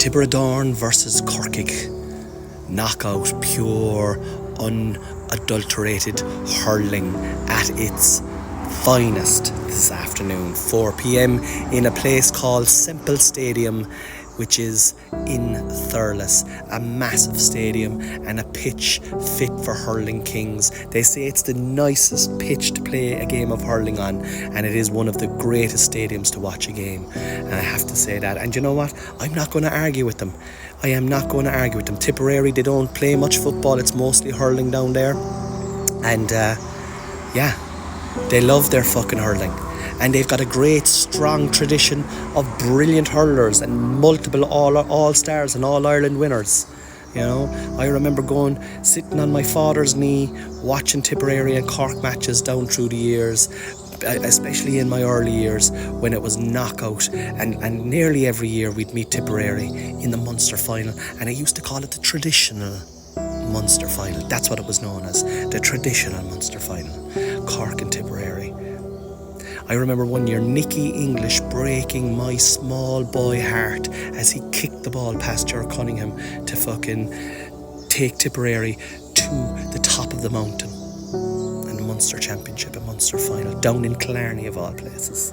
Tibberadorn versus Corkig. Knockout, pure, unadulterated hurling at its finest this afternoon, 4 p.m. in a place called Semple Stadium, which is in Thurles, a massive stadium and a pitch fit for hurling kings. They say it's the nicest pitch to play a game of hurling on, and it is one of the greatest stadiums to watch a game, and I have to say that. And you know what? I'm not going to argue with them. I am not going to argue with them. Tipperary, they don't play much football, it's mostly hurling down there, and they love their fucking hurling. And they've got a great, strong tradition of brilliant hurlers and multiple all-stars and all-Ireland winners. You know, I remember sitting on my father's knee, watching Tipperary and Cork matches down through the years, especially in my early years when it was knockout. And nearly every year we'd meet Tipperary in the Munster final. And I used to call it the traditional Munster final. That's what it was known as, the traditional Munster final. Cork and Tipperary. I remember one year Nicky English breaking my small boy heart as he kicked the ball past Ger Cunningham to fucking take Tipperary to the top of the mountain in the Munster Championship, a Munster final, down in Killarney of all places.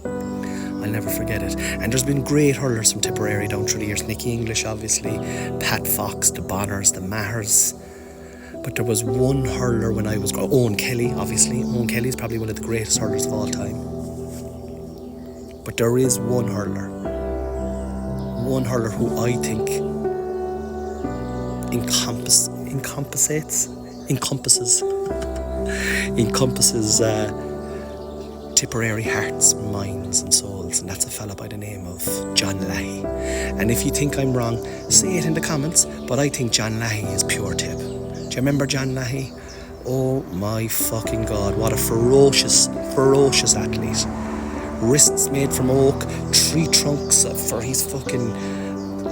I'll never forget it. And there's been great hurlers from Tipperary down through the years. Nicky English, obviously, Pat Fox, the Bonners, the Mahers. But there was one hurler when I was Owen Kelly, obviously. Owen Kelly is probably one of the greatest hurlers of all time. But there is one hurler who I think encompasses Tipperary hearts, minds and souls, and that's a fella by the name of John Leahy. And if you think I'm wrong, say it in the comments, but I think John Leahy is pure Tip. Do you remember John Leahy? Oh my fucking God, what a ferocious athlete. Wrists made from oak, tree trunks for his fucking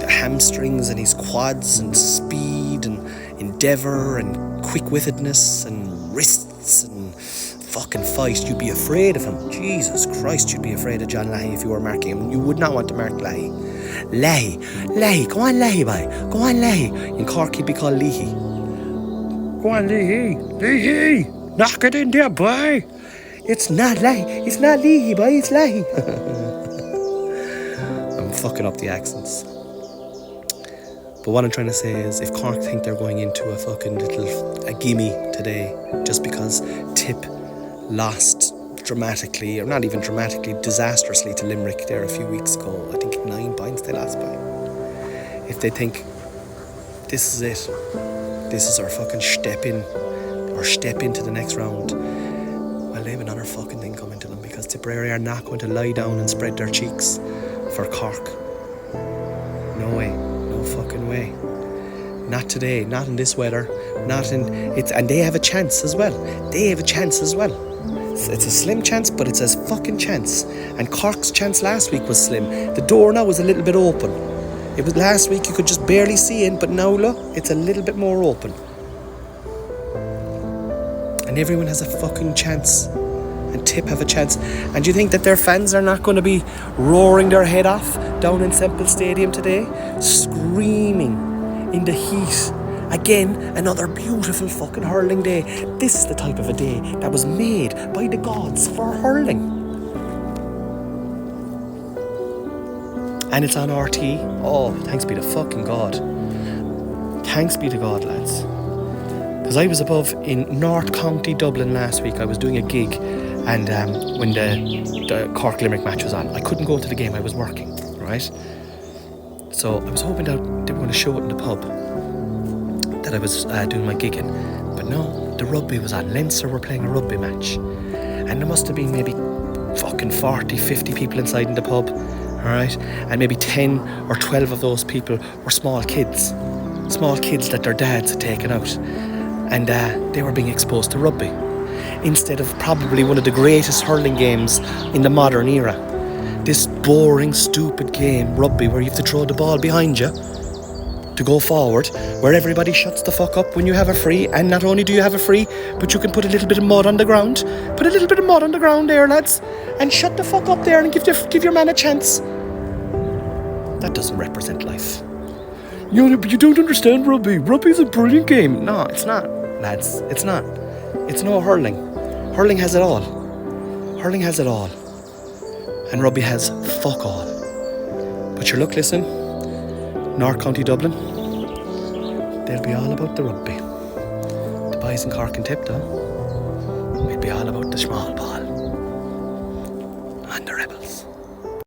hamstrings and his quads, and speed and endeavour and quick-wittedness and wrists and fucking fight. You'd be afraid of him. Jesus Christ, you'd be afraid of John Leahy if you were marking him. You would not want to mark Leahy. Leahy, go on Leahy, boy. Go on Leahy. In Cork he'd be called Leahy. Go on, Leahy, knock it in there, boy. It's not Leahy, boy, it's Leahy. I'm fucking up the accents. But what I'm trying to say is, if Cork think they're going into a fucking a gimme today, just because Tip lost dramatically, or not even dramatically, disastrously to Limerick there a few weeks ago, I think 9 points they lost by. If they think this is it, this is our fucking step into the next round, well, they have another fucking thing coming to them, because Tipperary are not going to lie down and spread their cheeks for Cork. No way, no fucking way. Not today, not in this weather, and they have a chance as well. It's a slim chance, but it's a fucking chance. And Cork's chance last week was slim. The door now is a little bit open. It was last week you could just barely see in, but now look, it's a little bit more open. And everyone has a fucking chance. And Tip have a chance. And do you think that their fans are not going to be roaring their head off down in Semple Stadium today? Screaming in the heat. Again, another beautiful fucking hurling day. This is the type of a day that was made by the gods for hurling. And it's on RT. Oh, thanks be to fucking God. Thanks be to God, lads. Because I was above in North County, Dublin last week. I was doing a gig, and when the Cork Limerick match was on, I couldn't go to the game. I was working, right? So I was hoping that they were going to show it in the pub that I was doing my gig in. But no, the rugby was on. Leinster were playing a rugby match. And there must have been maybe fucking 40, 50 people inside in the pub. Alright, and maybe 10 or 12 of those people were small kids that their dads had taken out, and they were being exposed to rugby instead of probably one of the greatest hurling games in the modern era. This boring, stupid game, rugby, where you have to throw the ball behind you to go forward, where everybody shuts the fuck up when you have a free, and not only do you have a free, but you can put a little bit of mud on the ground. Put a little bit of mud on the ground there, lads, and shut the fuck up there and give your man a chance. That doesn't represent life. But you don't understand rugby. Rugby's a brilliant game. No, it's not, lads. It's not. It's no hurling. Hurling has it all. Hurling has it all. And rugby has fuck all. But sure, look, listen. North County Dublin, they'll be all about the rugby. The boys in Cork and Tipton will be all about the small ball.